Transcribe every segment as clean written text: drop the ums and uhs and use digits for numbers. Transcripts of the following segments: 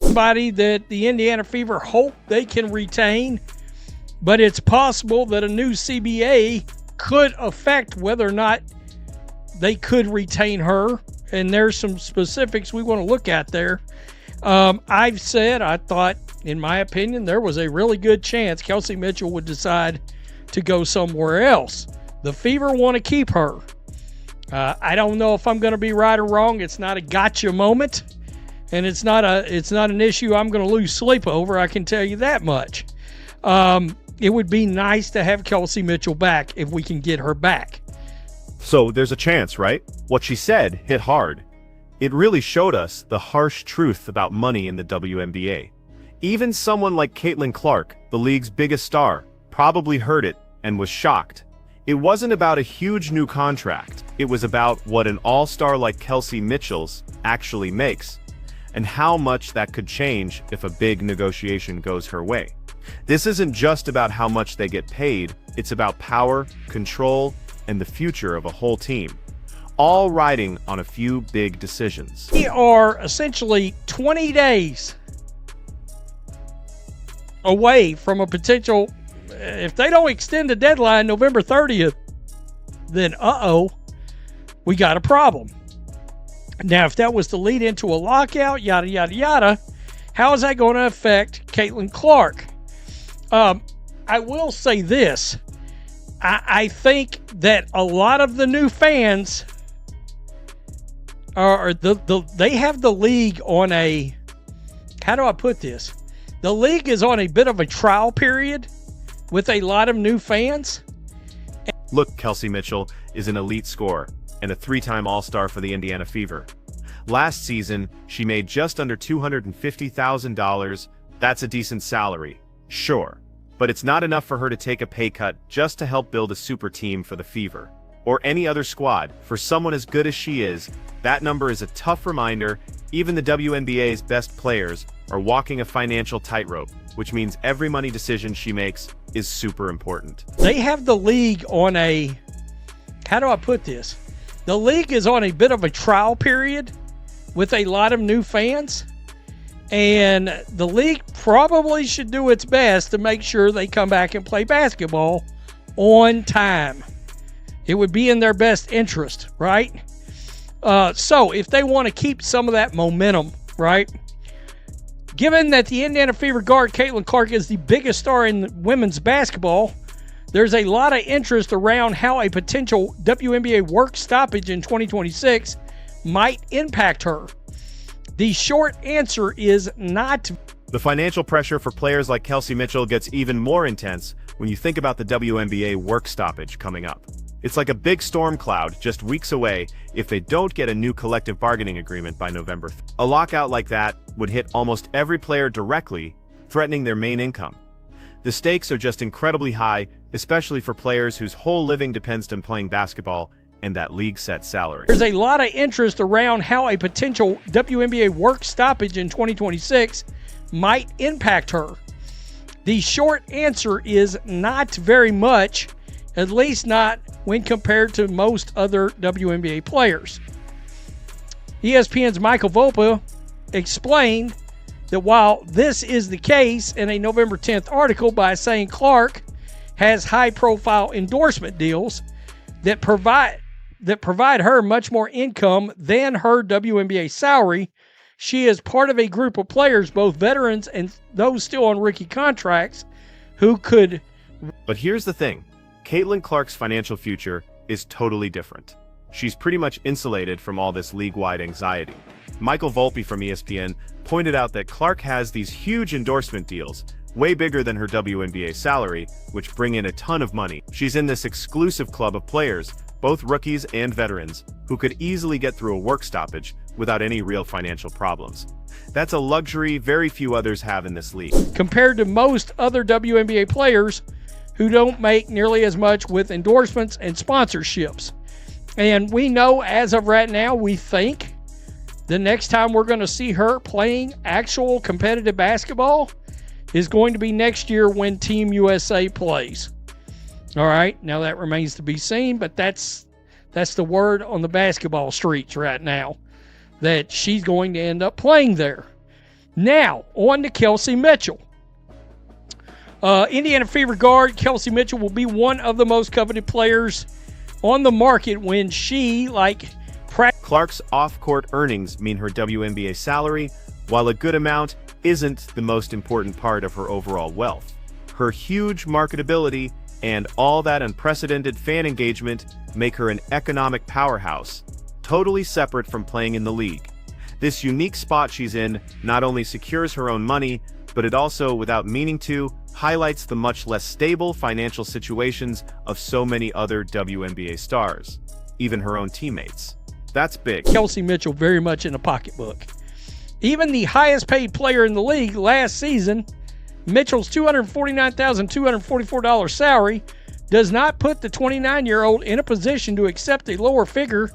somebody that the Indiana Fever hope they can retain, but it's possible that a new CBA could affect whether or not they could retain her, and there's some specifics we want to look at there. I've said I thought, in my opinion, there was a really good chance Kelsey Mitchell would decide to go somewhere else. The Fever want to keep her. I don't know if I'm going to be right or wrong. It's not a gotcha moment, and it's not an issue I'm going to lose sleep over. I can tell you that much. It would be nice to have Kelsey Mitchell back if we can get her back. So there's a chance, right? What she said hit hard. It really showed us the harsh truth about money in the WNBA. Even someone like Caitlin Clark, the league's biggest star, probably heard it and was shocked. It wasn't about a huge new contract. It was about what an all-star like Kelsey Mitchell's actually makes, and how much that could change if a big negotiation goes her way. This isn't just about how much they get paid, it's about power, control, and the future of a whole team, all riding on a few big decisions. We are essentially 20 days away from a potential, if they don't extend the deadline November 30th, then we got a problem. Now, if that was to lead into a lockout, yada, yada, yada, how is that going to affect Caitlin Clark? I will say this. I think that a lot of the new fans they have the league on a, how do I put this? The league is on a bit of a trial period with a lot of new fans. Look, Kelsey Mitchell is an elite scorer and a 3-time All-Star for the Indiana Fever. Last season, she made just under $250,000. That's a decent salary, sure. But it's not enough for her to take a pay cut just to help build a super team for the Fever, or any other squad. For someone as good as she is, that number is a tough reminder. Even the WNBA's best players are walking a financial tightrope, which means every money decision she makes is super important. They have the league on a, how do I put this? The league is on a bit of a trial period with a lot of new fans. And the league probably should do its best to make sure they come back and play basketball on time. It would be in their best interest, right? So if they want to keep some of that momentum, right? Given that the Indiana Fever guard Caitlin Clark is the biggest star in women's basketball, there's a lot of interest around how a potential WNBA work stoppage in 2026 might impact her. The short answer is not. The financial pressure for players like Kelsey Mitchell gets even more intense when you think about the WNBA work stoppage coming up. It's like a big storm cloud just weeks away if they don't get a new collective bargaining agreement by November. A lockout like that would hit almost every player directly, threatening their main income. The stakes are just incredibly high, especially for players whose whole living depends on playing basketball and that league-set salary. There's a lot of interest around how a potential WNBA work stoppage in 2026 might impact her. The short answer is not very much, at least not when compared to most other WNBA players. ESPN's Michael Volpe explained that while this is the case in a November 10th article by saying Clark has high-profile endorsement deals that provide her much more income than her WNBA salary, she is part of a group of players, both veterans and those still on rookie contracts, who could... But here's the thing. Caitlin Clark's financial future is totally different. She's pretty much insulated from all this league-wide anxiety. Michael Volpe from ESPN pointed out that Clark has these huge endorsement deals, way bigger than her WNBA salary, which bring in a ton of money. She's in this exclusive club of players, both rookies and veterans, who could easily get through a work stoppage without any real financial problems. That's a luxury very few others have in this league. Compared to most other WNBA players who don't make nearly as much with endorsements and sponsorships. And we know as of right now, we think the next time we're going to see her playing actual competitive basketball is going to be next year when Team USA plays. All right, now that remains to be seen, but that's the word on the basketball streets right now, that she's going to end up playing there. Now, on to Kelsey Mitchell. Indiana Fever guard Kelsey Mitchell will be one of the most coveted players on the market when she, Clark's off-court earnings mean her WNBA salary, while a good amount isn't the most important part of her overall wealth. Her huge marketability and all that unprecedented fan engagement make her an economic powerhouse, totally separate from playing in the league. This unique spot she's in not only secures her own money, but it also, without meaning to, highlights the much less stable financial situations of so many other WNBA stars, even her own teammates. That's big. Kelsey Mitchell very much in the pocketbook. Even the highest paid player in the league last season, Mitchell's $249,244 salary, does not put the 29-year-old in a position to accept a lower figure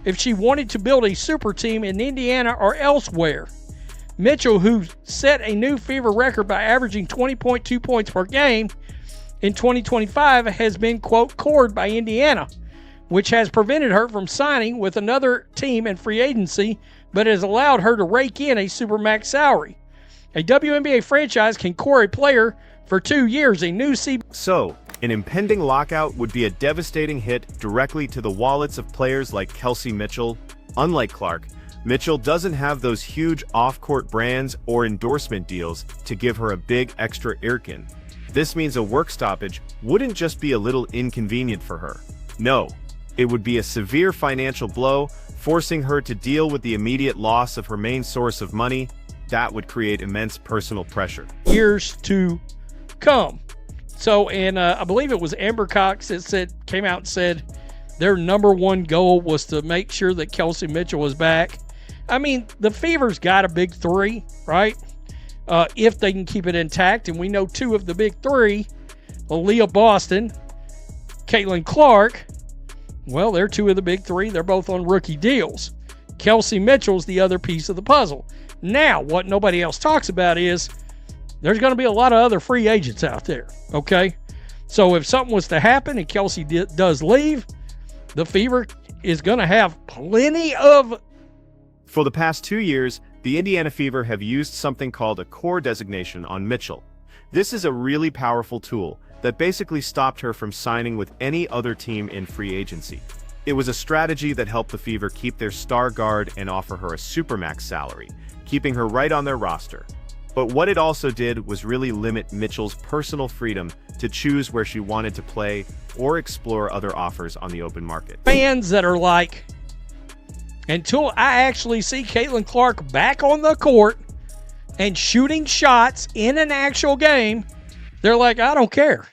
if she wanted to build a super team in Indiana or elsewhere. Mitchell, who set a new Fever record by averaging 20.2 points per game in 2025, has been, quote, cored by Indiana, which has prevented her from signing with another team in free agency, but has allowed her to rake in a supermax salary. A WNBA franchise can core a player for 2 years. A new So, an impending lockout would be a devastating hit directly to the wallets of players like Kelsey Mitchell. Unlike Clark, Mitchell doesn't have those huge off-court brands or endorsement deals to give her a big extra irkin. This means a work stoppage wouldn't just be a little inconvenient for her. No, it would be a severe financial blow, forcing her to deal with the immediate loss of her main source of money. That would create immense personal pressure. Years to come. So, and I believe it was Amber Cox that came out and said their number one goal was to make sure that Kelsey Mitchell was back. I mean, the Fever's got a big three, right? If they can keep it intact. And we know two of the big three, Aaliyah Boston, Caitlin Clark, well, they're two of the big three. They're both on rookie deals. Kelsey Mitchell's the other piece of the puzzle. Now, what nobody else talks about is there's going to be a lot of other free agents out there, okay? So if something was to happen and Kelsey does leave, the Fever is going to have plenty of... For the past 2 years, the Indiana Fever have used something called a core designation on Mitchell. This is a really powerful tool that basically stopped her from signing with any other team in free agency. It was a strategy that helped the Fever keep their star guard and offer her a supermax salary, keeping her right on their roster. But what it also did was really limit Mitchell's personal freedom to choose where she wanted to play or explore other offers on the open market. Fans that are like, until I actually see Caitlin Clark back on the court and shooting shots in an actual game, they're like, I don't care.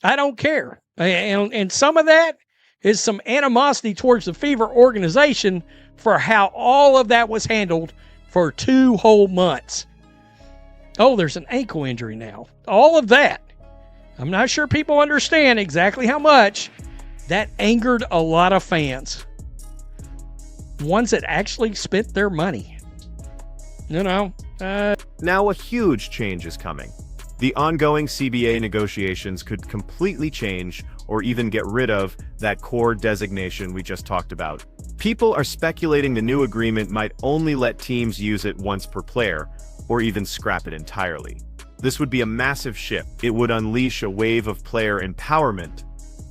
I don't care. And some of that is some animosity towards the Fever organization for how all of that was handled for 2 whole months. Oh, there's an ankle injury now. All of that. I'm not sure people understand exactly how much that angered a lot of fans. Ones that actually spent their money. You know. Now a huge change is coming. The ongoing CBA negotiations could completely change or even get rid of that core designation we just talked about. People are speculating the new agreement might only let teams use it once per player, or even scrap it entirely. This would be a massive shift. It would unleash a wave of player empowerment,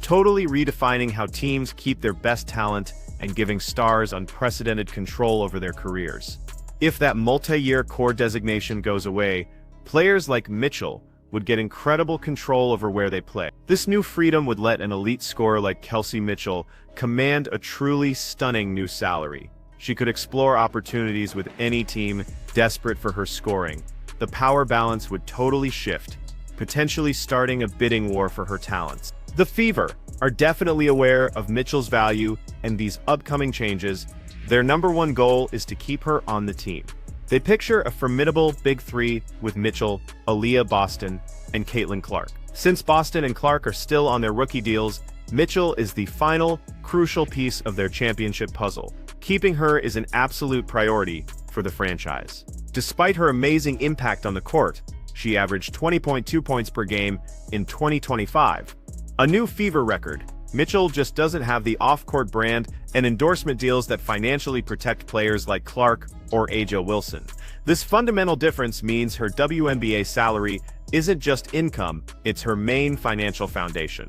totally redefining how teams keep their best talent and giving stars unprecedented control over their careers. If that multi-year core designation goes away, players like Mitchell would get incredible control over where they play. This new freedom would let an elite scorer like Kelsey Mitchell command a truly stunning new salary. She could explore opportunities with any team desperate for her scoring. The power balance would totally shift, potentially starting a bidding war for her talents. The Fever are definitely aware of Mitchell's value and these upcoming changes. Their number one goal is to keep her on the team. They picture a formidable big three with Mitchell, Aaliyah Boston, and Caitlin Clark. Since Boston and Clark are still on their rookie deals, Mitchell is the final, crucial piece of their championship puzzle. Keeping her is an absolute priority for the franchise. Despite her amazing impact on the court, she averaged 20.2 points per game in 2025. A new Fever record. Mitchell just doesn't have the off-court brand and endorsement deals that financially protect players like Clark or A'ja Wilson. This fundamental difference means her WNBA salary isn't just income, it's her main financial foundation.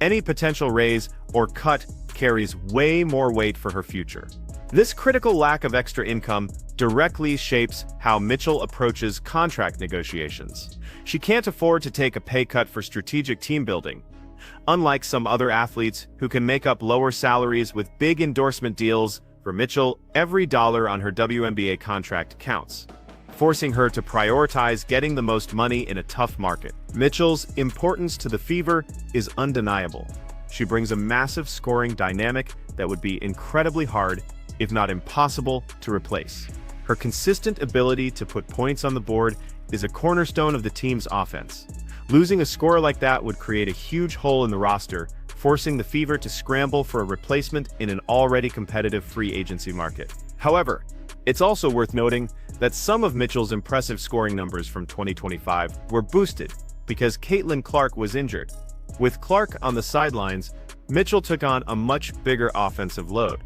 Any potential raise or cut carries way more weight for her future. This critical lack of extra income directly shapes how Mitchell approaches contract negotiations. She can't afford to take a pay cut for strategic team building. Unlike some other athletes who can make up lower salaries with big endorsement deals, for Mitchell, every dollar on her WNBA contract counts, forcing her to prioritize getting the most money in a tough market. Mitchell's importance to the Fever is undeniable. She brings a massive scoring dynamic that would be incredibly hard, if not impossible, to replace. Her consistent ability to put points on the board is a cornerstone of the team's offense. Losing a scorer like that would create a huge hole in the roster, forcing the Fever to scramble for a replacement in an already competitive free agency market. However, it's also worth noting that some of Mitchell's impressive scoring numbers from 2025 were boosted because Caitlin Clark was injured. With Clark on the sidelines, Mitchell took on a much bigger offensive load,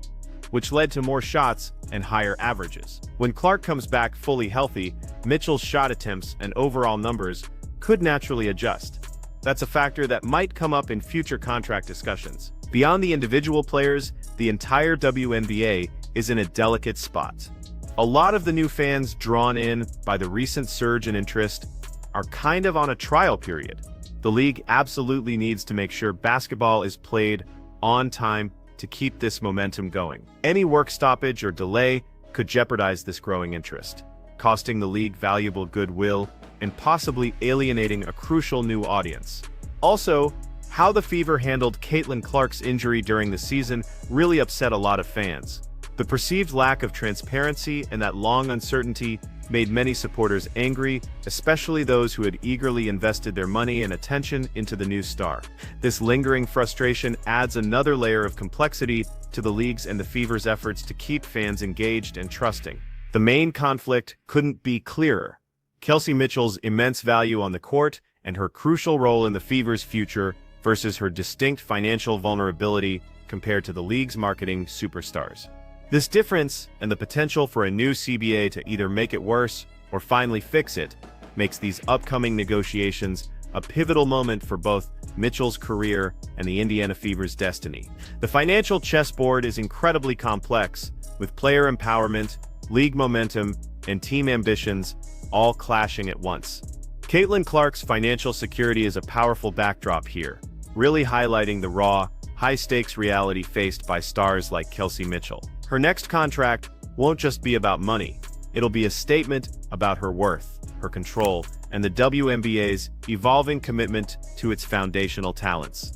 which led to more shots and higher averages. When Clark comes back fully healthy, Mitchell's shot attempts and overall numbers could naturally adjust. That's a factor that might come up in future contract discussions. Beyond the individual players, the entire WNBA is in a delicate spot. A lot of the new fans drawn in by the recent surge in interest are kind of on a trial period. The league absolutely needs to make sure basketball is played on time to keep this momentum going. Any work stoppage or delay could jeopardize this growing interest, costing the league valuable goodwill and possibly alienating a crucial new audience. Also, how the Fever handled Caitlin Clark's injury during the season really upset a lot of fans. The perceived lack of transparency and that long uncertainty made many supporters angry, especially those who had eagerly invested their money and attention into the new star. This lingering frustration adds another layer of complexity to the league's and the Fever's efforts to keep fans engaged and trusting. The main conflict couldn't be clearer. Kelsey Mitchell's immense value on the court and her crucial role in the Fever's future versus her distinct financial vulnerability compared to the league's marketing superstars. This difference and the potential for a new CBA to either make it worse or finally fix it makes these upcoming negotiations a pivotal moment for both Mitchell's career and the Indiana Fever's destiny. The financial chessboard is incredibly complex, with player empowerment, league momentum, and team ambitions all clashing at once. Caitlin Clark's financial security is a powerful backdrop here, really highlighting the raw, high-stakes reality faced by stars like Kelsey Mitchell. Her next contract won't just be about money. It'll be a statement about her worth, her control, and the WNBA's evolving commitment to its foundational talents.